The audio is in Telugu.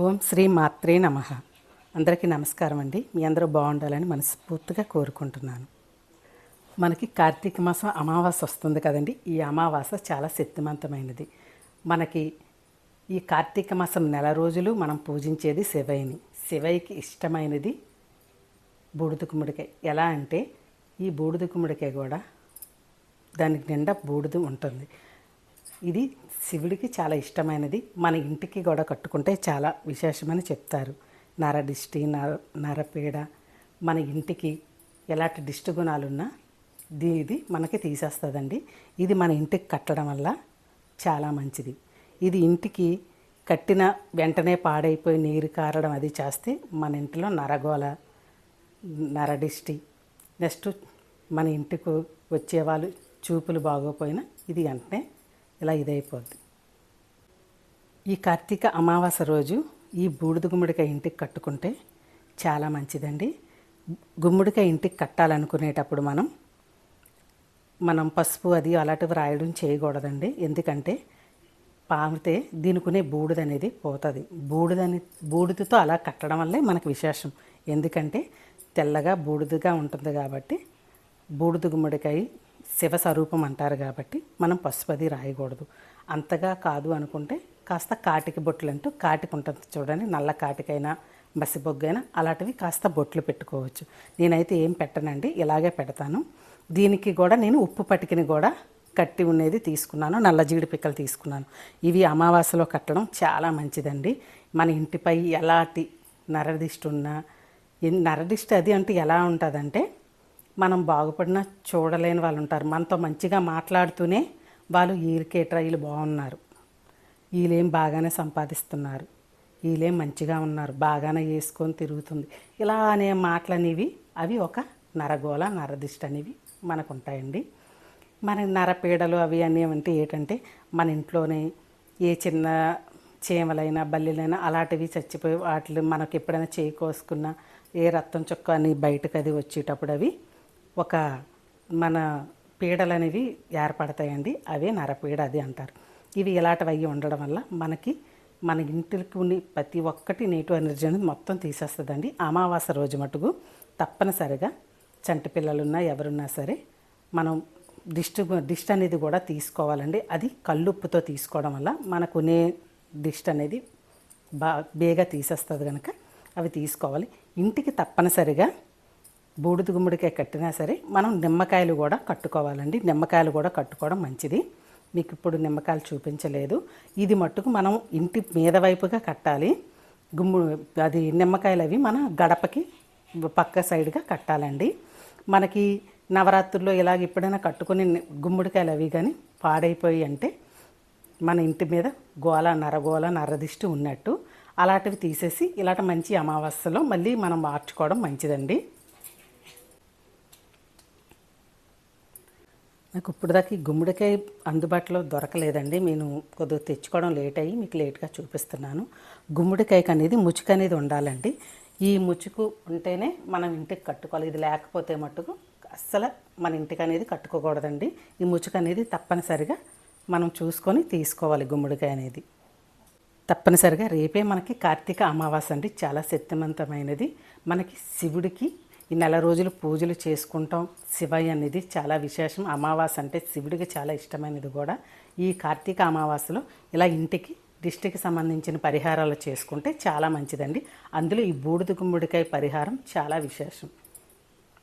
ఓం శ్రీ మాత్రే నమః. అందరికీ నమస్కారం అండి. మీ అందరూ బాగుండాలని మనస్ఫూర్తిగా కోరుకుంటున్నాను. మనకి కార్తీక మాసం అమావాస్య వస్తుంది కదండి. ఈ అమావాస్య చాలా శక్తివంతమైనది. మనకి ఈ కార్తీక మాసం నెల రోజులు మనం పూజించేది శివయ్యని. శివయ్యకి ఇష్టమైనది బూడిద గుమ్మడికాయ. ఎలా అంటే ఈ బూడిద గుమ్మడికాయ కూడా దానికి నిండా బూడిద ఉంటుంది. ఇది శివుడికి చాలా ఇష్టమైనది. మన ఇంటికి కూడా కట్టుకుంటే చాలా విశేషమని చెప్తారు. నరదిష్టి, నరపీడ, మన ఇంటికి ఎలాంటి దిష్టి గుణాలున్నా ఇది మనకి తీసేస్తుందండి. ఇది మన ఇంటికి కట్టడం వల్ల చాలా మంచిది. ఇది ఇంటికి కట్టిన వెంటనే పాడైపోయి నీరు కారడం అది చేస్తే మన ఇంట్లో నరగోల, నరదిష్టి, నెక్స్ట్ మన ఇంటికి వచ్చేవాళ్ళు చూపులు బాగోపోయినా ఇది వెంటనే ఇలా ఇదైపోద్ది. ఈ కార్తీక అమావాస్య రోజు ఈ బూడిద గుమ్మడికాయ ఇంటికి కట్టుకుంటే చాలా మంచిదండి. గుమ్మడికాయ ఇంటికి కట్టాలనుకునేటప్పుడు మనం పసుపు అది అలాంటివి రాయడం చేయకూడదండి. ఎందుకంటే పామితే దీనికునే బూడిద అనేది పోతుంది. బూడిదతో అలా కట్టడం వల్లే మనకు విశేషం. ఎందుకంటే తెల్లగా బూడిదగా ఉంటుంది కాబట్టి బూడిద గుమ్మడికాయ శివ స్వరూపం అంటారు కాబట్టి మనం పసుపు అది రాయకూడదు. అంతగా కాదు అనుకుంటే కాస్త కాటికి బొట్లు అంటూ కాటికి ఉంటుంది చూడండి, నల్ల కాటికైనా బసిబొగ్గైనా అలాంటివి కాస్త బొట్లు పెట్టుకోవచ్చు. నేనైతే ఏం పెట్టనండి, ఇలాగే పెడతాను. దీనికి కూడా నేను ఉప్పు పటికిని కూడా కట్టి ఉండేది తీసుకున్నాను, నల్ల జీడి పిక్కలు తీసుకున్నాను. ఇవి అమావాస్యలో కట్టడం చాలా మంచిదండి. మన ఇంటిపై ఎలాంటి నరదిష్టి ఉన్నా, నరదిష్టి అది అంటే ఎలా ఉంటుందంటే మనం బాగుపడినా చూడలేని వాళ్ళు ఉంటారు. మనతో మంచిగా మాట్లాడుతూనే వాళ్ళు వీళ్ళకేట్రా వీళ్ళు బాగున్నారు, వీళ్ళేం బాగానే సంపాదిస్తున్నారు, వీళ్ళేం మంచిగా ఉన్నారు, బాగానే వేసుకొని తిరుగుతుంది, ఇలా అనే మాటలనేవి అవి ఒక నరగోళ, నరదిష్టి అనేవి మనకు ఉంటాయండి. మన నరపీడలు అవి అనేవంటే ఏంటంటే మన ఇంట్లోనే ఏ చిన్న చీమలైనా బల్లిలైనా అలాంటివి చచ్చిపోయి వాటిని మనకి ఎప్పుడైనా చేయి కోసుకున్నా ఏ రక్తం చుక్క అని బయటకు అది వచ్చేటప్పుడు అవి ఒక మన పీడలు అనేవి ఏర్పడతాయండి. అవే నరపీడ అది అంటారు. ఇవి ఇలాంటివి అయ్యి ఉండడం వల్ల మన ఇంటికి ఉన్న ప్రతి ఒక్కటి నెగిటివ్ ఎనర్జీ అనేది మొత్తం తీసేస్తుందండి. అమావాస్య రోజు మటుకు తప్పనిసరిగా చంటి పిల్లలున్నా ఎవరున్నా సరే మనం దిష్టి అనేది కూడా తీసుకోవాలండి. అది కల్లుప్పుతో తీసుకోవడం వల్ల మనకునే దిష్టి అనేది బేగా తీసేస్తుంది కనుక అవి తీసుకోవాలి. ఇంటికి తప్పనిసరిగా బూడిద గుమ్మడికాయ కట్టినా సరే మనం నిమ్మకాయలు కూడా కట్టుకోవాలండి. నిమ్మకాయలు కూడా కట్టుకోవడం మంచిది. మీకు ఇప్పుడు నిమ్మకాయలు చూపించలేదు. ఇది మట్టుకు మనం ఇంటి మీద వైపుగా కట్టాలి. అది నిమ్మకాయలు అవి మన గడపకి పక్క సైడ్గా కట్టాలండి. మనకి నవరాత్రుల్లో ఇలాగ ఎప్పుడైనా కట్టుకుని గుమ్మడికాయలు అవి కానీ పాడైపోయి అంటే మన ఇంటి మీద నరగోళ, నరదిష్టి ఉన్నట్టు. అలాంటివి తీసేసి ఇలాంటి మంచి అమావాస్యలో మళ్ళీ మనం మార్చుకోవడం మంచిదండి. నాకు ఇప్పుడు దాకా ఈ గుమ్మడికాయ అందుబాటులో దొరకలేదండి. నేను కొద్దిగా తెచ్చుకోవడం లేట్ అయ్యి మీకు లేట్గా చూపిస్తున్నాను. గుమ్మడికాయకి అనేది ముచుకు అనేది ఉండాలండి. ఈ ముచుకు ఉంటేనే మనం ఇంటికి కట్టుకోవాలి. ఇది లేకపోతే మట్టుకు అస్సలు మన ఇంటికి అనేది కట్టుకోకూడదండి. ఈ ముచుకు అనేది తప్పనిసరిగా మనం చూసుకొని తీసుకోవాలి. గుమ్మడికాయ అనేది తప్పనిసరిగా రేపే మనకి కార్తీక అమావాస్య అండి. చాలా శక్తివంతమైనది. మనకి శివుడికి ఈ నెల రోజులు పూజలు చేసుకుంటాం. శివయ్య అనేది చాలా విశేషం. అమావాస్య అంటే శివుడికి చాలా ఇష్టమైనది కూడా. ఈ కార్తీక అమావాస్యలో ఇలా ఇంటికి దిష్టికి సంబంధించిన పరిహారాలు చేసుకుంటే చాలా మంచిదండి. అందులో ఈ బూడిద గుమ్మడికాయ పరిహారం చాలా విశేషం.